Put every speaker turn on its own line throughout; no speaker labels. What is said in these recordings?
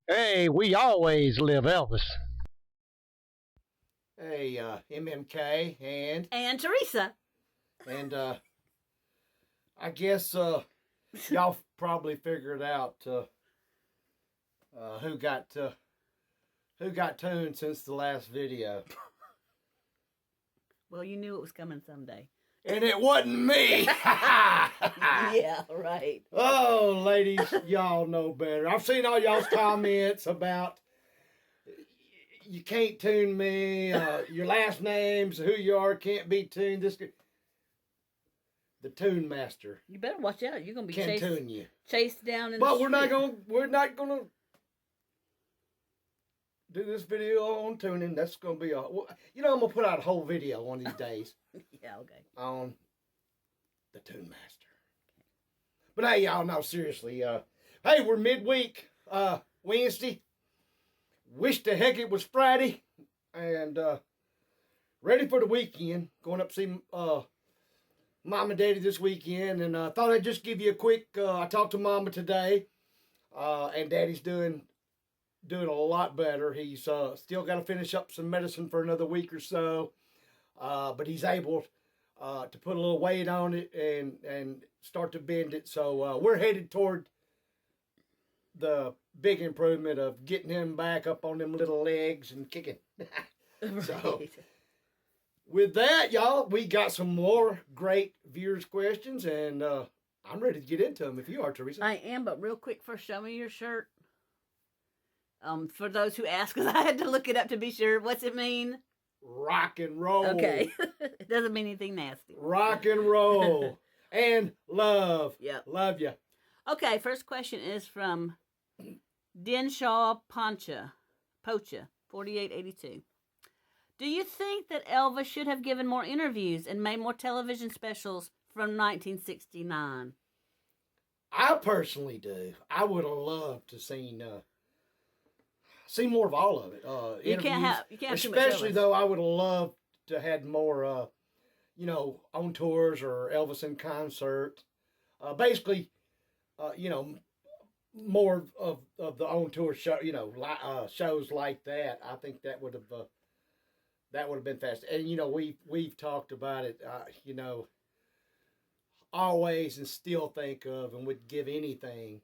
Hey, we always live Elvis.
Hey, MMK,
And Teresa.
and I guess y'all probably figured out who got tuned since the last video,
Well, you knew it was coming someday.
and it wasn't me.
Yeah, right.
Oh, ladies, y'all know better. I've seen all y'all's comments about you can't tune me. Your last names, who you are, can't be tuned. The tune master
You better watch out. You're gonna be
can tune you.
chased down in
But
the street.
we're not gonna do this video on tuning. That's gonna be I'm gonna put out a whole video one of these days
Yeah, okay.
on the tune master. But hey, y'all, no, seriously, hey, we're midweek, Wednesday. Wish the heck it was Friday, and ready for the weekend. Going up to see mom and daddy this weekend, and thought I'd just give you a quick. I talked to mama today, and daddy's doing a lot better. He's still got to finish up some medicine for another week or so, but he's able to put a little weight on it and start to bend it. So we're headed toward the big improvement of getting him back up on them little legs and kicking. So with that, y'all, we got some more great viewers' questions, and I'm ready to get into them if you are, Teresa.
I am, but real quick, first show me your shirt. For those who ask, because I had to look it up to be sure. What's it mean?
Rock and roll.
Okay. It doesn't mean anything nasty.
Rock and roll. And love.
Yep.
Love you.
Okay, first question is from Denshaw Pocha, 4882. Do you think that Elvis should have given more interviews and made more television specials from 1969?
I personally do. I would have loved to see more of all of it.
You can't have
especially though I would have loved to had more on tours or Elvis in concert. Basically, more of the on tour show. Shows like that. I think that would have been fast. And we've talked about it. Always and still think of and would give anything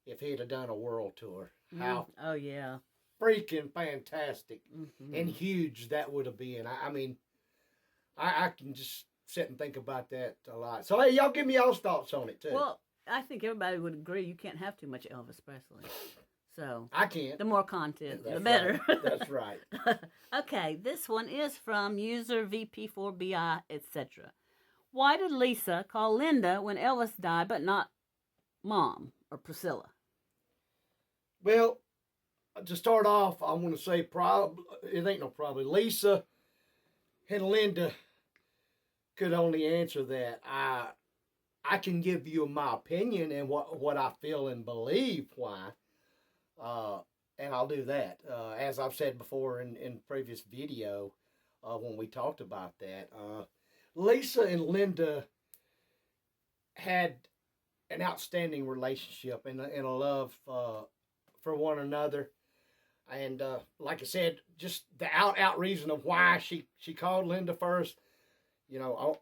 if he'd have done a world tour. How
Oh yeah,
freaking fantastic and huge that would have been. I mean, I can just sit and think about that a lot. So hey, y'all give me y'all's thoughts on it too.
Well, I think everybody would agree you can't have too much Elvis Presley. So
I can't.
The more content,
That's
the better.
Right. That's right.
Okay, this one is from user VP4BI, etc. Why did Lisa call Linda when Elvis died, but not Mom or Priscilla?
Well, to start off, I want to say probably it ain't no probably. Lisa and Linda could only answer that. I can give you my opinion and what I feel and believe why, and I'll do that. As I've said before in previous video, when we talked about that, Lisa and Linda had an outstanding relationship and a love for one another. And like I said, just the out reason of why she called Linda first,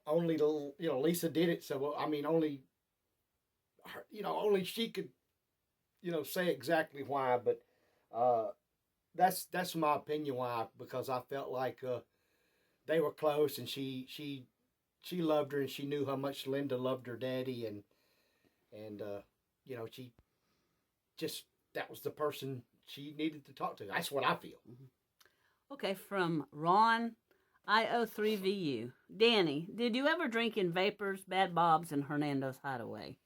only Lisa did it. So I mean, only she could, say exactly why. But that's my opinion why, because I felt like they were close, and she loved her, and she knew how much Linda loved her daddy, and she just that was the person she needed to talk to. That's what I feel.
Okay, from Ron IO3VU. Danny, did you ever drink in Vapors, Bad Bob's, and Hernando's Hideaway?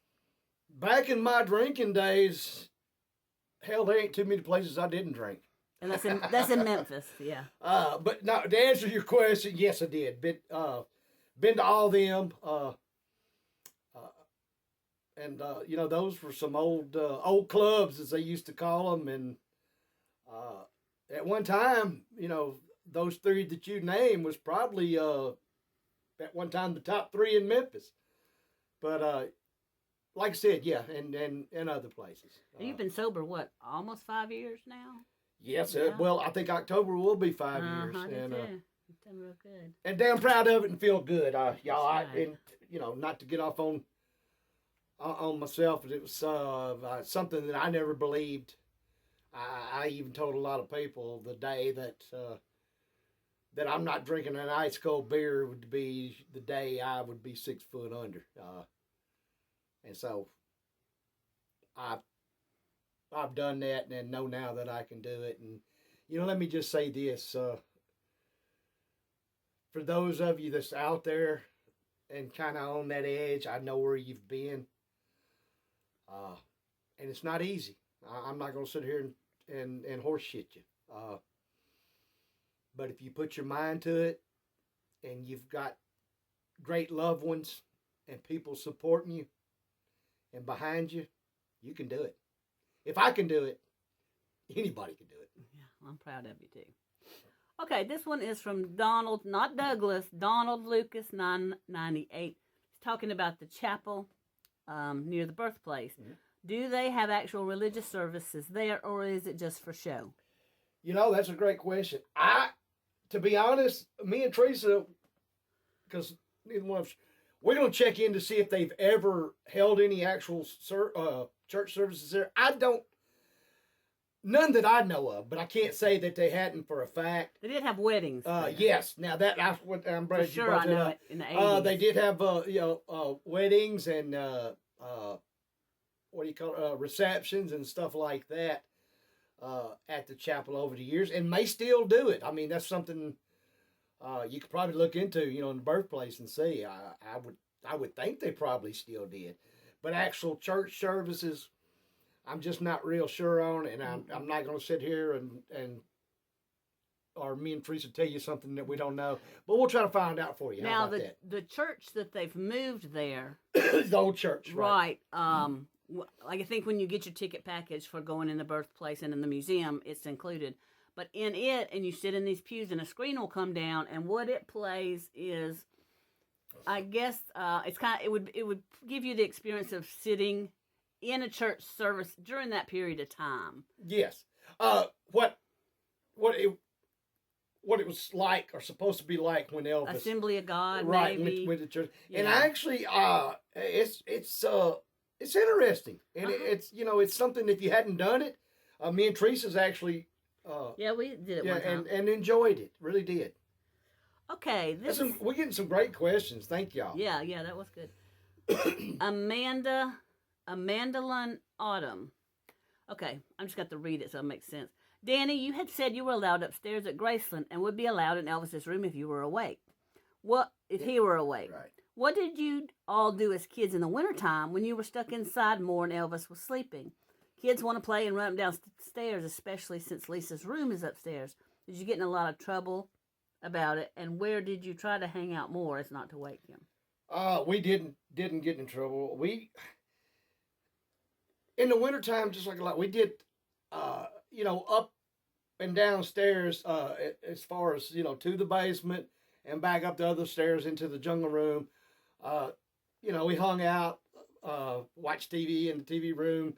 Back in my drinking days, hell, there ain't too many places I didn't drink.
And that's in Memphis, yeah.
But now to answer your question, yes, I did. Been to all them. And those were some old clubs, as they used to call them. And at one time, those three that you named was probably at one time the top three in Memphis. But like I said, yeah, and other places.
You've been sober, what, almost 5 years now?
Yes,
Yeah.
well, I think October will be 5 years.
I did
And,
too. You've done real good.
and damn proud of it and feel good. Y'all,
That's right.
and, not to get off on myself, but it was something that I never believed. I even told a lot of people the day that I'm not drinking an ice cold beer would be the day I would be 6 foot under. And so I've done that and know now that I can do it. And, let me just say this. For those of you that's out there and kind of on that edge, I know where you've been. And it's not easy. I'm not going to sit here and horse shit you. But if you put your mind to it and you've got great loved ones and people supporting you and behind you, you can do it. If I can do it, anybody can do it.
Yeah, I'm proud of you too. Okay, this one is from Donald, not Douglas, Donald Lucas 998. He's talking about the chapel near the birthplace. Mm-hmm. Do they have actual religious services there, or is it just for show?
That's a great question. To be honest, me and Teresa, because neither one of us, we're going to check in to see if they've ever held any actual church services there. None that I know of, but I can't say that they hadn't for a fact.
They did have weddings.
Yes. Now that's what I'm glad you brought that up.
In the 80s.
They did have weddings and receptions and stuff like that at the chapel over the years, and may still do it. I mean, that's something you could probably look into, in the birthplace and see. I would think they probably still did, but actual church services, I'm just not real sure on, and I'm not going to sit here and or me and Teresa tell you something that we don't know, but we'll try to find out for you.
Now, the church that they've moved there,
the old church,
right? Like I think when you get your ticket package for going in the birthplace and in the museum, it's included. But in it, and you sit in these pews, and a screen will come down, and what it plays is, I guess, it's it would give you the experience of sitting in a church service during that period of time.
Yes. What it was like, or supposed to be like when Elvis
Assembly of God,
right,
maybe.
With the church.
Yeah.
And actually, it's interesting, and it's something. If you hadn't done it, me and Teresa's actually.
Yeah, we did it one time.
and enjoyed it. Really did.
Okay,
we're getting some great questions. Thank y'all.
Yeah, that was good. Amandalyn Autumn. Okay, I'm just got to read it so it makes sense. Danny, you had said you were allowed upstairs at Graceland and would be allowed in Elvis's room if you were awake. What if he were awake?
Right.
What did you all do as kids in the wintertime when you were stuck inside more and Elvis was sleeping? Kids want to play and run up downstairs, especially since Lisa's room is upstairs. Did you get in a lot of trouble about it? And where did you try to hang out more as not to wake him?
We didn't get in trouble. We in the wintertime, just like a lot, we did up and downstairs as far as to the basement and back up the other stairs into the jungle room. We hung out, watched TV in the TV room.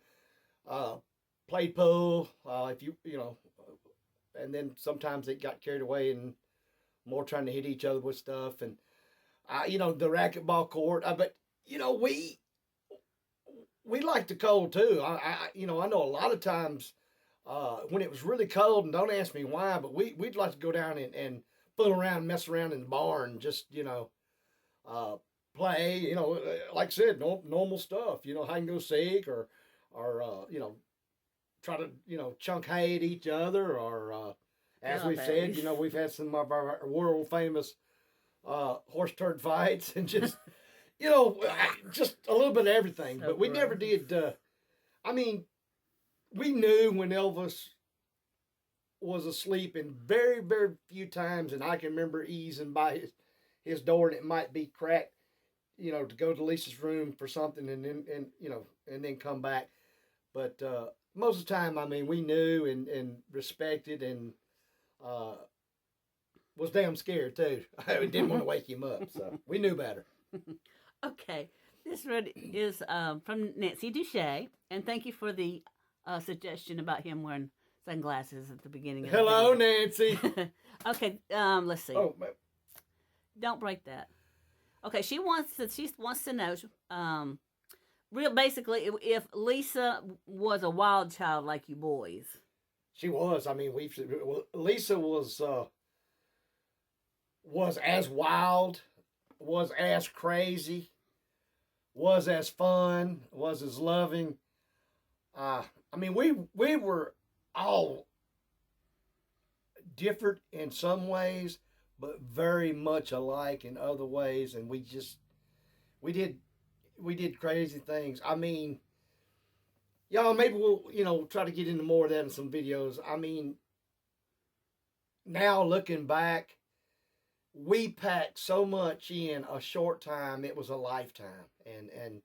Played pool, and then sometimes it got carried away and more trying to hit each other with stuff, and the racquetball court. But we like the cold too. I know a lot of times when it was really cold, and don't ask me why, but we'd like to go down and fool around, mess around in the barn, just play. Like I said, normal stuff. Hide and go seek or try to, chunk hay at each other, or, as we've said, we've had some of our world famous, horse turd fights, and just, just a little bit of everything, but we never did, we knew when Elvis was asleep, and very, very few times, and I can remember easing by his door, and it might be cracked, to go to Lisa's room for something, and then come back. But most of the time, we knew and respected, and was damn scared too. I didn't want to wake him up, so we knew better.
Okay, This one is from Nancy Duche, and thank you for the suggestion about him wearing sunglasses at the beginning of the
Hello,
video.
Nancy.
Okay, let's see.
Oh,
Don't break that. Okay, she wants to know, real basically, if Lisa was a wild child like you boys.
she was. I mean, Lisa was as wild, was as crazy, was as fun, was as loving. I mean, we were all different in some ways, but very much alike in other ways, and we did crazy things. I mean, y'all, maybe we'll try to get into more of that in some videos. I mean, now looking back, we packed so much in a short time, it was a lifetime. And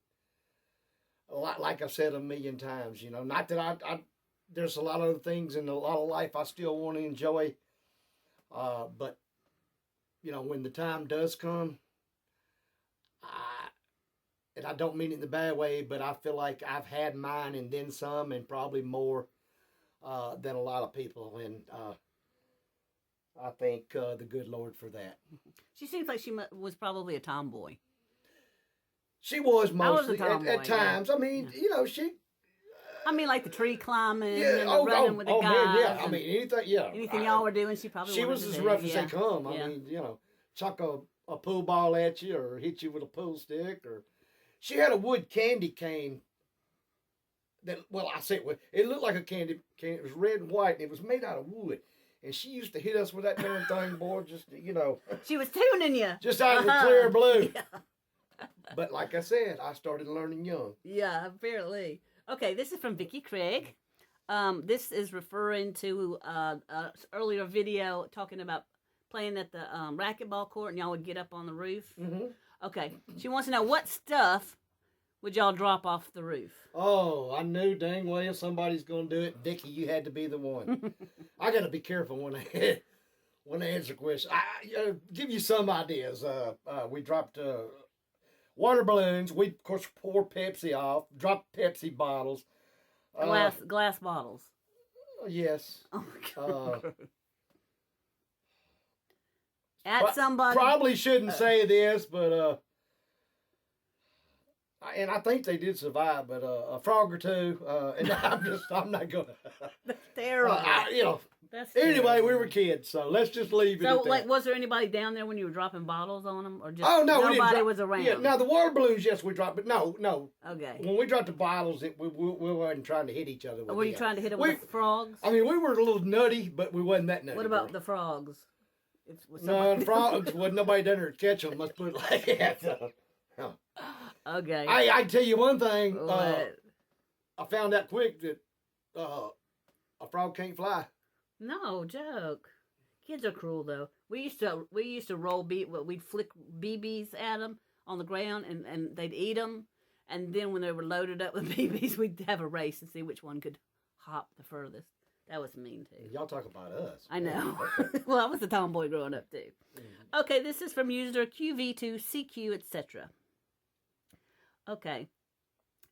a lot, like I've said a million times, not that I there's a lot of other things in a lot of life I still want to enjoy. But, when the time does come, and I don't mean it in the bad way, but I feel like I've had mine and then some and probably more than a lot of people. And I thank the good Lord for that.
She seems like she was probably a tomboy.
She was mostly
tomboy,
at times.
yeah.
I mean, she.
I mean, like the tree climbing
Yeah.
and the running with the guys.
Man, yeah. I mean, anything. Yeah.
Anything y'all were doing, she probably
She
wanted
was
to
as
do.
rough as
Yeah.
they come. I
Yeah.
mean, chuck a pool ball at you or hit you with a pool stick, or she had a wood candy cane. I say it looked like a candy cane. It was red and white, and it was made out of wood. And she used to hit us with that darn thing, boy. Just
She was tuning you.
just out of the clear blue.
Yeah.
But like I said, I started learning young.
Yeah, apparently. Okay, this is from Vicky Craig. This is referring to earlier video talking about playing at the racquetball court, and y'all would get up on the roof.
Mm-hmm.
Okay, she wants to know what stuff would y'all drop off the roof?
Oh, I knew dang well somebody's gonna do it. Vicky, you had to be the one. I gotta be careful when I answer questions. I give you some ideas. We dropped water balloons. We of course pour Pepsi off. Drop Pepsi bottles.
Glass bottles.
Yes.
Oh my God. At
Pro-
somebody.
Probably shouldn't say this, but and I think they did survive, but a frog or two, and I'm not gonna.
That's terrible. That's
Anyway,
terrible.
we were kids, so let's just leave it
So,
at that.
like, was there anybody down there when you were dropping bottles on them, or just
Oh no, we didn't
nobody
drop-
was around?
Yeah, now the water balloons, yes, we dropped, but no.
Okay.
When we dropped the bottles, we weren't trying to hit each other with
Were you
them.
trying to hit them with the frogs?
I mean, we were a little nutty, but we wasn't that nutty.
What about the frogs?
No, the frogs wasn't nobody down there to catch them. Let's put it like that. So, no.
Okay.
I tell you one thing.
What?
I found out quick that a frog can't fly.
No joke. Kids are cruel though. We used to roll we'd flick BBs at them on the ground and they'd eat them, and then when they were loaded up with BBs, we'd have a race and see which one could hop the furthest. That was mean too.
Y'all talk about us.
I know.
Okay.
Well, I was a tomboy growing up too.
Mm.
Okay, this is from user QV2CQ, etc. Okay.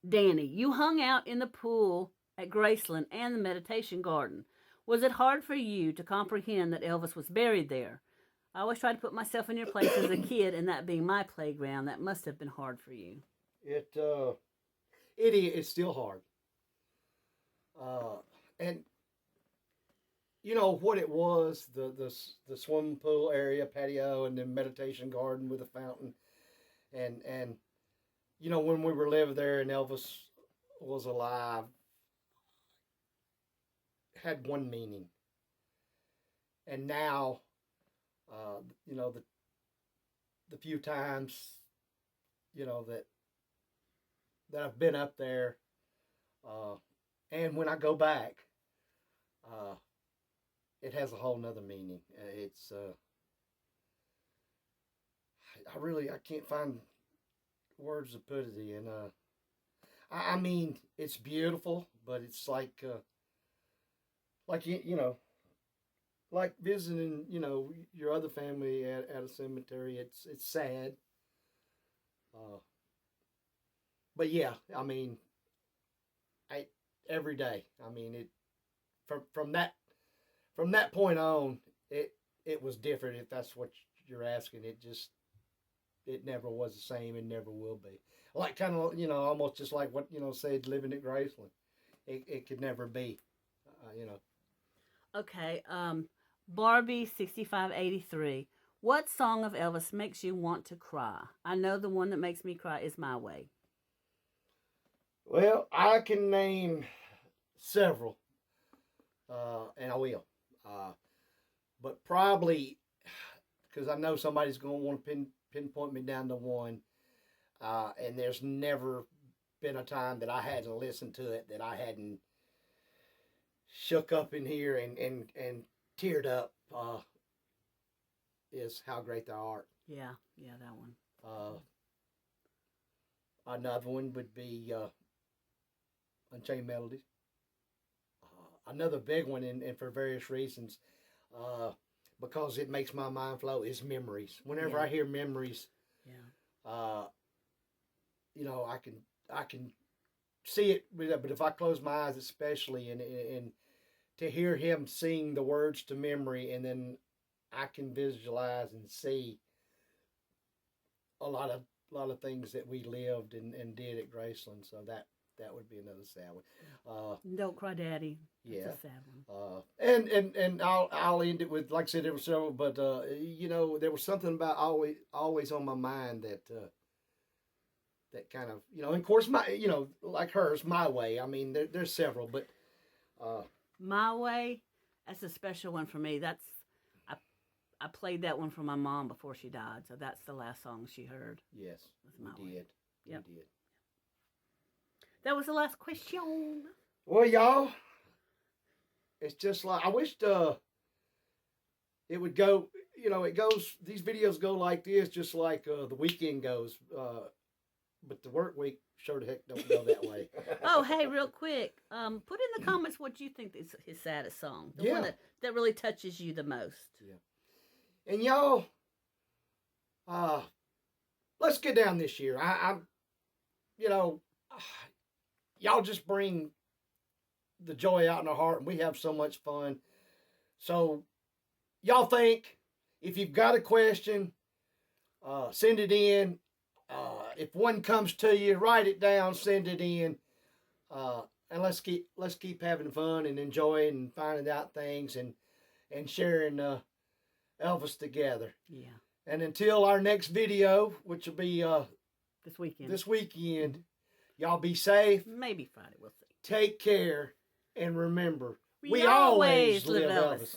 Danny, you hung out in the pool at Graceland and the meditation garden. Was it hard for you to comprehend that Elvis was buried there? I always try to put myself in your place as a kid, and that being my playground, that must have been hard for you.
It's still hard. And you know what it was, the swimming pool area, patio, and then meditation garden with a fountain. And when we were living there and Elvis was alive, had one meaning. And now, the few times, that I've been up there, and when I go back, it has a whole nother meaning. It's, I can't find words to put it in. I mean, it's beautiful, but it's like like visiting, your other family at a cemetery. It's sad. but yeah, I mean, every day. I mean, it from that point on, it was different. If that's what you're asking, it never was the same and never will be. Like kind of almost just like what said living at Graceland. It could never be,
Okay, Barbie 6583. What song of Elvis makes you want to cry? I know the one that makes me cry is My Way.
Well, I can name several, and I will. But probably because I know somebody's going to want to pinpoint me down to one, and there's never been a time that I hadn't listened to it that I hadn't shook up in here and teared up. Is How Great Thou Art.
Yeah, that one.
Another one would be Unchained Melodies. Another big one, and for various reasons, because it makes my mind flow, is Memories. Whenever I hear Memories, I can see it, but if I close my eyes, especially, and to hear him sing the words to Memory, and then I can visualize and see a lot of things that we lived and did at Graceland. So that would be another sad one.
Don't Cry Daddy.
Yeah,
that's a sad one.
And I'll end it with, like I said, there were several, but there was something about always on my mind that kind of and of course like hers, My Way. I mean there's several, but
My Way, that's a special one for me. I played that one for my mom before she died, so that's the last song she heard.
Yes, we did.
Yep.
We did.
That was the last question.
Well, y'all, it's just like I wished it would go. It goes. These videos go like this, just like the weekend goes. But the work week sure the heck don't go that way.
Oh, hey, real quick, put in the comments what you think is his saddest song. The one that really touches you the most.
Yeah. And y'all, let's get down this year. Y'all just bring the joy out in our heart, and we have so much fun. So, y'all think, if you've got a question, send it in. If one comes to you, write it down, send it in, and let's keep having fun and enjoying and finding out things and sharing Elvis together.
Yeah.
And until our next video, which will be this weekend, y'all be safe.
Maybe Friday, we'll see.
Take care, and remember,
we always live Elvis.